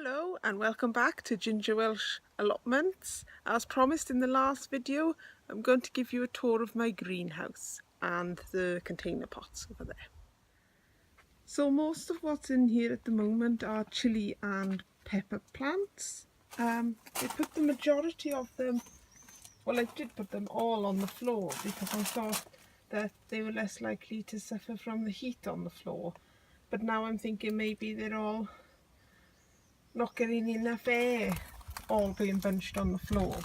Hello and welcome back to Ginger Welsh Allotments. As promised in the last video, I'm going to give you a tour of my greenhouse and the container pots over there. So most of what's in here at the moment are chilli and pepper plants. I put the majority of them, well, I did put them all on the floor because I thought that they were less likely to suffer from the heat on the floor. But now I'm thinking maybe they're all not getting enough air, all being bunched on the floor.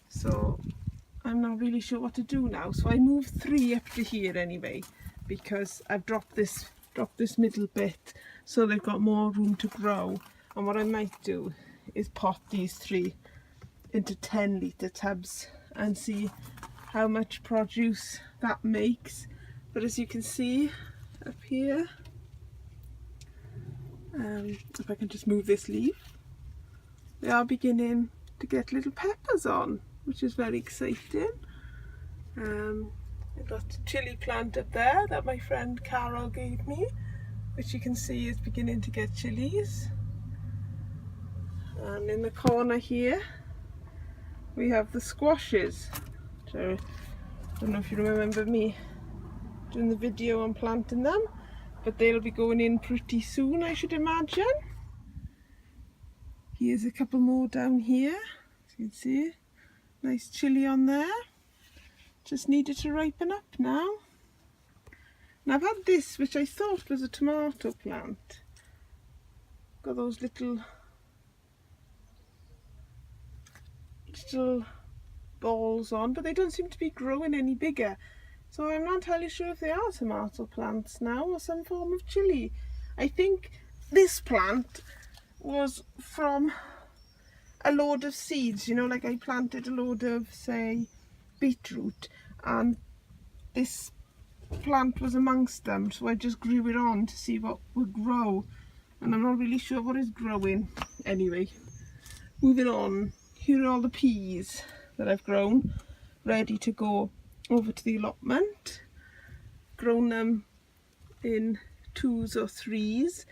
So I'm not really sure what to do now. So I moved 3 up to here anyway, because I've dropped this middle bit so they've got more room to grow. And what I might do is pot these 3 into 10-litre tubs and see how much produce that makes. But as you can see up here, if I can just move this leaf, they are beginning to get little peppers on, which is very exciting. I've got a chilli plant up there that my friend Carol gave me, which you can see is beginning to get chilies. And in the corner here we have the squashes. So I don't know if you remember me doing the video on planting them, but they'll be going in pretty soon, I should imagine. Here's a couple more down here, as you can see, nice chilli on there. Just needed to ripen up now. And I've had this, which I thought was a tomato plant. Got those little balls on, but they don't seem to be growing any bigger. So I'm not entirely sure if they are tomato plants now or some form of chilli. I think this plant was from a load of seeds, you know, like I planted a load of, say, beetroot, and this plant was amongst them, so I just grew it on to see what would grow, and I'm not really sure what is growing. Anyway, moving on, here are all the peas that I've grown, ready to go over to the allotment. Grown them in 2s or 3s.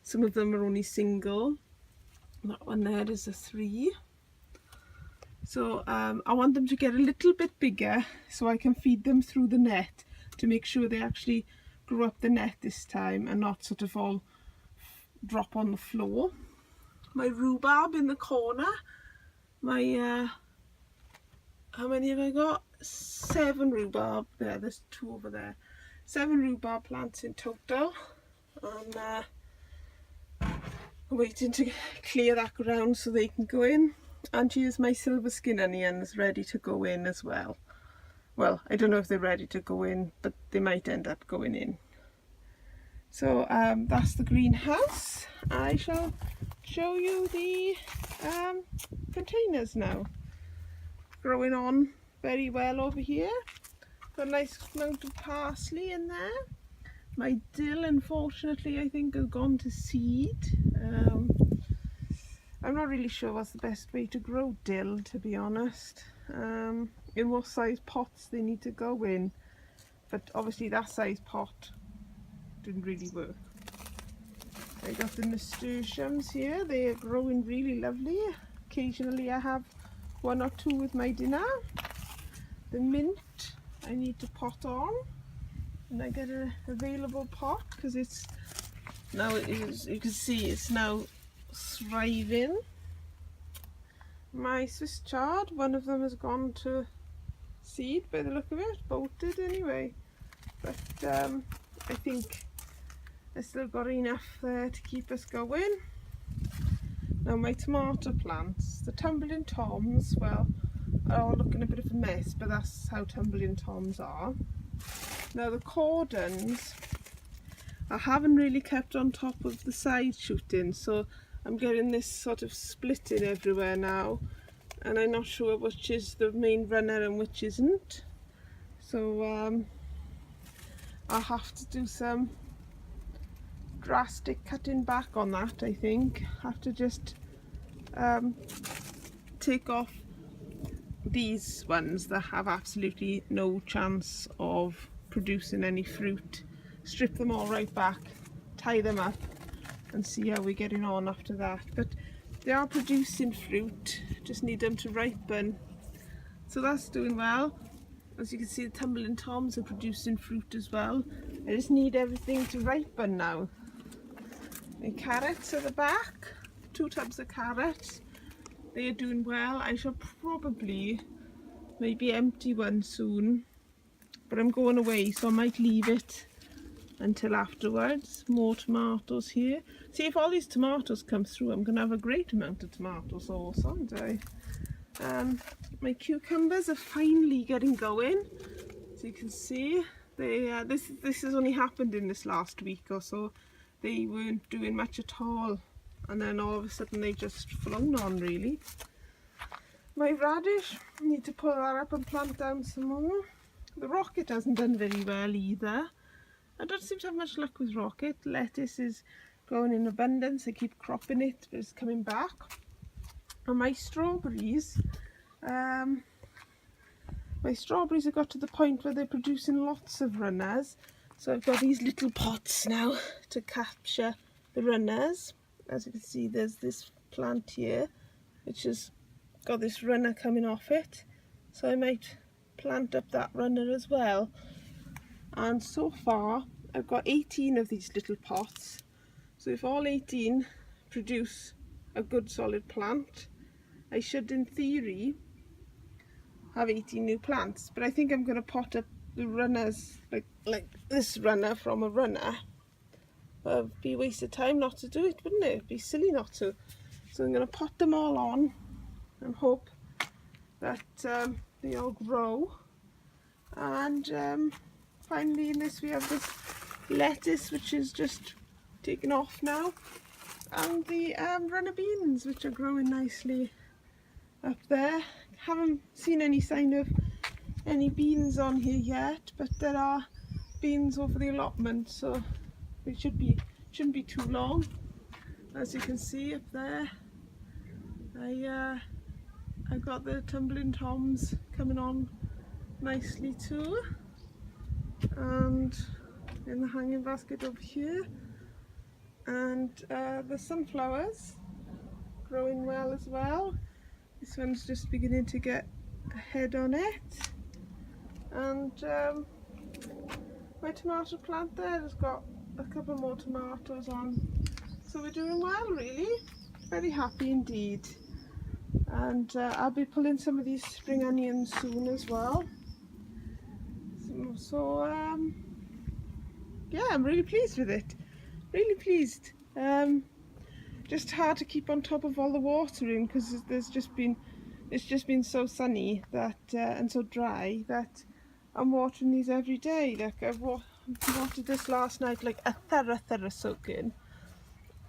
Some of them are only single. That one there is a 3. So I want them to get a little bit bigger so I can feed them through the net to make sure they actually grow up the net this time and not sort of all drop on the floor. My rhubarb in the corner, my how many have I got? 7 rhubarb there, there's 2 over there. 7 rhubarb plants in total, and I'm waiting to clear that ground so they can go in. And here's my silver skin onions ready to go in as well. Well, I don't know if they're ready to go in, but they might end up going in. So that's the greenhouse. I shall show you the containers now. Growing on very well over here. Got a nice amount of parsley in there. My dill, unfortunately, I think has gone to seed. I'm not really sure what's the best way to grow dill, to be honest. In what size pots they need to go in, but obviously that size pot didn't really work. I got the nasturtiums here. They are growing really lovely. Occasionally I have 1 or 2 with my dinner. The mint I need to pot on, and I get an available pot because it's now, you can see it's now thriving. My Swiss chard, one of them has gone to seed by the look of it, bolted anyway, but I think I still got enough there to keep us going. Now my tomato plants, the tumbling toms, well, are all looking a bit of a mess, but that's how tumbling toms are. Now the cordons, I haven't really kept on top of the side shooting, so I'm getting this sort of splitting everywhere now, and I'm not sure which is the main runner and which isn't. So I'll have to do some drastic cutting back on that. I think I have to just take off these ones that have absolutely no chance of producing any fruit, strip them all right back, tie them up, and see how we're getting on after that. But they are producing fruit, just need them to ripen. So that's doing well. As you can see, the tumbling toms are producing fruit as well. I just need everything to ripen now. The carrots at the back, 2 tubs of carrots. They are doing well. I shall probably maybe empty one soon, but I'm going away, so I might leave it until afterwards. More tomatoes here. See, if all these tomatoes come through, I'm going to have a great amount of tomato sauce, aren't I? My cucumbers are finally getting going. So you can see, they this has only happened in this last week or so. They weren't doing much at all, and then all of a sudden they just flung on, really. My radish, I need to pull that up and plant down some more. The rocket hasn't done very well either. I don't seem to have much luck with rocket. Lettuce is growing in abundance. I keep cropping it, but it's coming back. And my strawberries have got to the point where they're producing lots of runners. So I've got these little pots now to capture the runners. As you can see, there's this plant here which has got this runner coming off it. So I might plant up that runner as well. And so far I've got 18 of these little pots. So if all 18 produce a good solid plant, I should in theory have 18 new plants. But I think I'm going to pot up the runners like this runner from a runner. It'd be a waste of time not to do it, wouldn't it? It'd be silly not to. So I'm going to pot them all on and hope that they all grow. And finally in this we have this lettuce, which is just taken off now, and the runner beans, which are growing nicely up there. Haven't seen any sign of any beans on here yet, but there are beans over the allotment, so it shouldn't be too long. As you can see up there, I got the tumbling toms coming on nicely too, and in the hanging basket over here, and the sunflowers growing well as well. This one's just beginning to get a head on it, and my tomato plant there has got a couple more tomatoes on, so we're doing well, really. Very happy indeed. And I'll be pulling some of these spring onions soon as well. So yeah, I'm really pleased with it. Really pleased. Just hard to keep on top of all the watering, because it's just been so sunny that and so dry that I'm watering these every day. Like I've watered this last night, like a thorough soaking,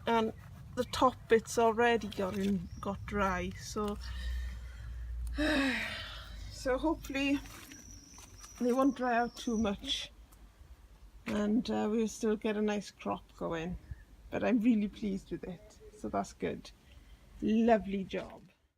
and the top bits already got dry. So so hopefully they won't dry out too much, and we'll still get a nice crop going. But I'm really pleased with it, so that's good. Lovely job.